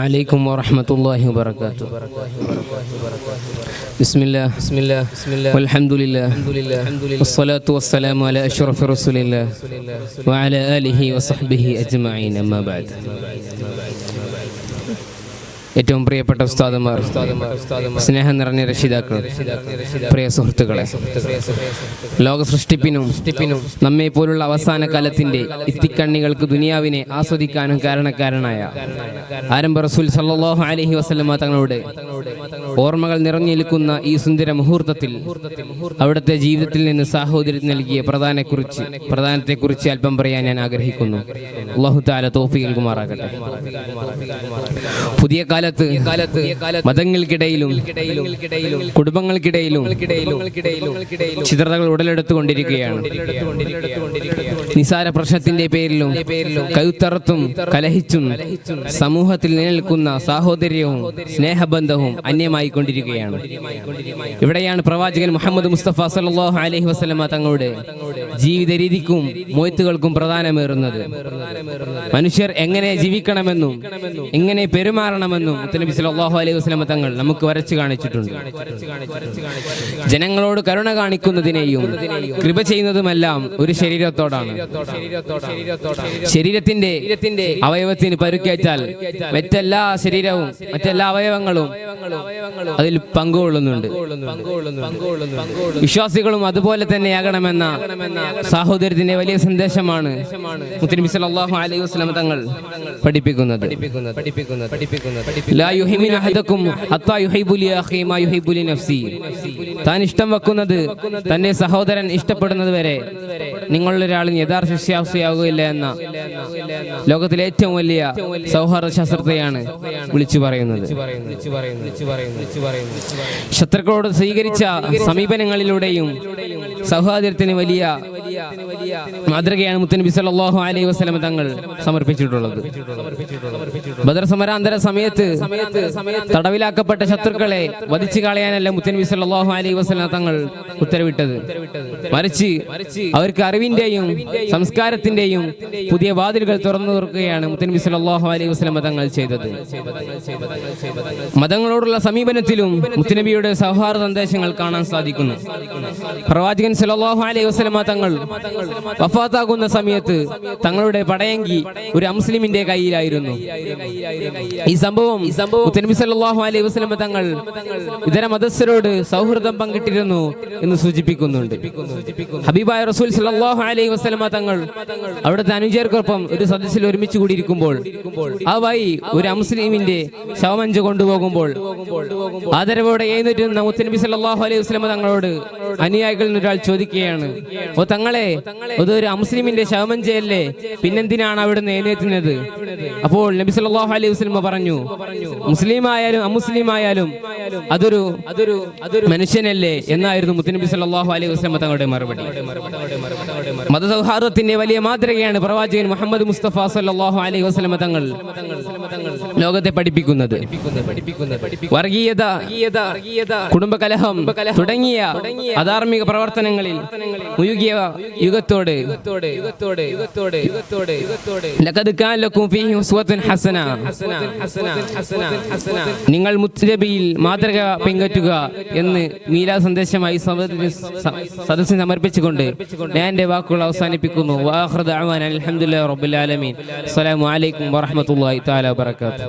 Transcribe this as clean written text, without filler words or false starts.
عليكم ورحمة الله وبركاته. بسم الله والحمد لله والصلاة والسلام على أشرف رسول الله وعلى آله وصحبه أجمعين. أما بعد. ഏറ്റവും പ്രിയപ്പെട്ട ഉസ്താദുമാർ, സ്നേഹം നിറഞ്ഞ രക്ഷിതാക്കൾ, പ്രിയ സുഹൃത്തുക്കളെ, ലോക സൃഷ്ടിപ്പിനും നമ്മെ പോലുള്ള അവസാന കാലത്തിന്റെ ഇത്തിക്കണ്ണികൾക്ക് ദുനിയാവിനെ ആസ്വദിക്കാനും കാരണക്കാരനായ ആരംഭ റസൂൽ സല്ലല്ലാഹു അലൈഹി വസല്ലമ തങ്ങളുടെ ഓർമ്മകൾ നിറഞ്ഞിരിക്കുന്ന ഈ സുന്ദര മുഹൂർത്തത്തിൽ അവിടുത്തെ ജീവിതത്തിൽ നിന്ന് സാഹോദര്യം നൽകിയ പ്രധാനത്തെക്കുറിച്ച് അല്പം പറയാൻ ഞാൻ ആഗ്രഹിക്കുന്നു. അല്ലാഹു തആല തൗഫീഖ് നൽകുമാറാകട്ടെ. പുതിയ കാലത്ത് മതങ്ങൾക്കിടയിലും കുടുംബങ്ങൾക്കിടയിലും ചിത്രതകൾ ഉടലെടുത്തുകൊണ്ടിരിക്കുകയാണ്. നിസാര പ്രശ്നത്തിന്റെ പേരിലും കഴുത്തറുത്തും കലഹിച്ചും സമൂഹത്തിൽ നിലനിൽക്കുന്ന സാഹോദര്യവും സ്നേഹബന്ധവും അന്യമായിക്കൊണ്ടിരിക്കുകയാണ്. ഇവിടെയാണ് പ്രവാചകൻ മുഹമ്മദ് മുസ്തഫ സല്ലല്ലാഹു അലൈഹി വസല്ലമ തങ്ങളുടെ ജീവിത രീതിക്കും മൊയ്ത്തുകൾക്കും പ്രധാനമേറുന്നത്. മനുഷ്യർ എങ്ങനെ ജീവിക്കണമെന്നും എങ്ങനെ പെരുമാറണമെന്നും നബി സല്ലല്ലാഹു അലൈഹി വസല്ലമ തങ്ങൾ നമുക്ക് വരച്ചു കാണിച്ചിട്ടുണ്ട്. ജനങ്ങളോട് കരുണ കാണിക്കുന്നതിനെയും കൃപ ചെയ്യുന്നതുമെല്ലാം ഒരു ശരീരത്തോടാണ്. ശരീരത്തിന്റെ അവയവത്തിന് പരുക്കേറ്റാൽ മറ്റെല്ലാ അവയവങ്ങളും അതിൽ പങ്കുകൊള്ളുന്നുണ്ട്. വിശ്വാസികളും അതുപോലെ തന്നെയാകണമെന്ന സാഹോദര്യത്തിന്റെ വലിയ സന്ദേശമാണ് നബി സല്ലല്ലാഹു അലൈഹി വസല്ലമ തങ്ങൾ പഠിപ്പിക്കുന്നത്. ലാ യുഹിബ്ബു അഹദകും ഹത്താ യുഹിബ്ബു ലി അഖീ മാ യുഹിബ്ബു ലി നഫ്സി. താൻ ഇഷ്ടം വെക്കുന്നത് തന്റെ സഹോദരൻ ഇഷ്ടപ്പെടുന്നത് വരെ നിങ്ങളിൽ ഒരാളിന് യഥാർത്ഥ വിശ്വാസിയാവുകയില്ല എന്ന ലോകത്തിലെ ഏറ്റവും വലിയ സൗഹാർദ്ദ ശാസ്ത്രത്തെയാണ് വിളിച്ചു പറയുന്നത്. ശത്രുക്കളോട് സ്വീകരിച്ച സമീപനങ്ങളിലൂടെയും സൗഹാർദ്ദത്തിന് വലിയ മാതൃകയാണ് മുത്തനബി സല്ലല്ലാഹു അലൈഹി വസല്ലമ തങ്ങൾ സമർപ്പിച്ചിട്ടുള്ളത്. ബദർ സമരാന്തര സമയത്ത് തടവിലാക്കപ്പെട്ട ശത്രുക്കളെ വധിച്ചു കളയാനല്ല മുത്തനബി സല്ലല്ലാഹു അലൈഹി വസല്ലമ തങ്ങൾ ഉത്തരവിട്ടത്, മറിച്ച് അവർക്ക് അറിവിന്റെയും സംസ്കാരത്തിന്റെയും പുതിയ വാതിലുകൾ തുറന്നു തുറക്കുകയാണ് മുത്തനബി സല്ലല്ലാഹു അലൈഹി വസല്ലമ തങ്ങൾ ചെയ്തത്. മതങ്ങളോടുള്ള സമീപനത്തിലും മുത്തനബിയുടെ സൗഹാർദ്ദ സന്ദേശങ്ങൾ കാണാൻ സാധിക്കുന്നു. പ്രവാചകൻ സല്ലല്ലാഹു അലൈഹി വസല്ലമ തങ്ങൾ വഫാത്താകുന്ന സമയത്ത് തങ്ങളുടെ പടയങ്കി ഒരു അമുസ്ലിമിന്റെ കയ്യിലായിരുന്നു. ഈ സംഭവം നബി സല്ലല്ലാഹു അലൈഹി വസല്ലമ തങ്ങൾ ഇതര മതസ്ഥരോട് സൗഹൃദം പങ്കിട്ടിരുന്നു എന്ന് സൂചിപ്പിക്കുന്നുണ്ട്. ഹബീബായ റസൂൽ സല്ലല്ലാഹു അലൈഹി വസല്ലമ തങ്ങൾ അവിടുത്തെ അനുചരർക്കൊപ്പം ഒരു സദസ്സിൽ ഒരുമിച്ച് കൂടിയിരിക്കുമ്പോൾ ആ വഴി ഒരു അമുസ്ലിമിന്റെ ശവമഞ്ച് കൊണ്ടുപോകുമ്പോൾ ആദരവോടെ എഴുന്നേറ്റുന്ന മുത്തനബി സല്ലല്ലാഹു അലൈഹി വസല്ലമ തങ്ങളോട് അനുയായികളിൽ ഒരാൾ ചോദിക്കുകയാണ്, ഓ തങ്ങളെ, അതൊരു അമുസ്ലിമിന്റെ ശവമഞ്ചയല്ലേ, പിന്നെന്തിനാണ് അവിടുന്ന് എഴുന്നേറ്റുന്നത്? അപ്പോൾ നബി സല്ലല്ലാഹു അലൈഹി വസല്ലമ പറഞ്ഞു, മുസ്ലിമായാലും അമുസ്ലിമായാലും അതൊരു മനുഷ്യനല്ലേ എന്നായിരുന്നു മുത്തനബി സല്ലല്ലാഹു അലൈഹി വസല്ലമ തങ്ങളുടെ മറുപടി. മതസൗഹാർദ്ദത്തിന്റെ വലിയ മാതൃകയാണ് പ്രവാചകൻ മുഹമ്മദ് മുസ്തഫ സല്ലല്ലാഹു അലൈഹി വസല്ലമ തങ്ങൾ ലോകത്തെ പഠിപ്പിക്കുന്നത്. വർഗീയത, കുടുംബകലഹം തുടങ്ങിയ അധാർമിക പ്രവർത്തനങ്ങളിൽ മുഴുകിയ യുഗത്തോട് ലഖദ് കാന ലക്കും ഫീഹി ഉസ്വത്തുൻ ഹസന, നിങ്ങൾ മുത്തനബിയിൽ മാതൃക പിൻപറ്റുക എന്ന് മീലാദ് സന്ദേശമായി സദസ്സിന് സമർപ്പിച്ചുകൊണ്ട് ഞാൻ എന്റെ വാക്കുകൾ അവസാനിപ്പിക്കുന്നു. വആഖിറു ദഅവാനാ അൽഹംദുലില്ലാഹി റബ്ബിൽ ആലമീൻ. അസ്സലാമു അലൈക്കും വറഹ്മത്തുള്ളാഹി തആല വബറകാതുഹു.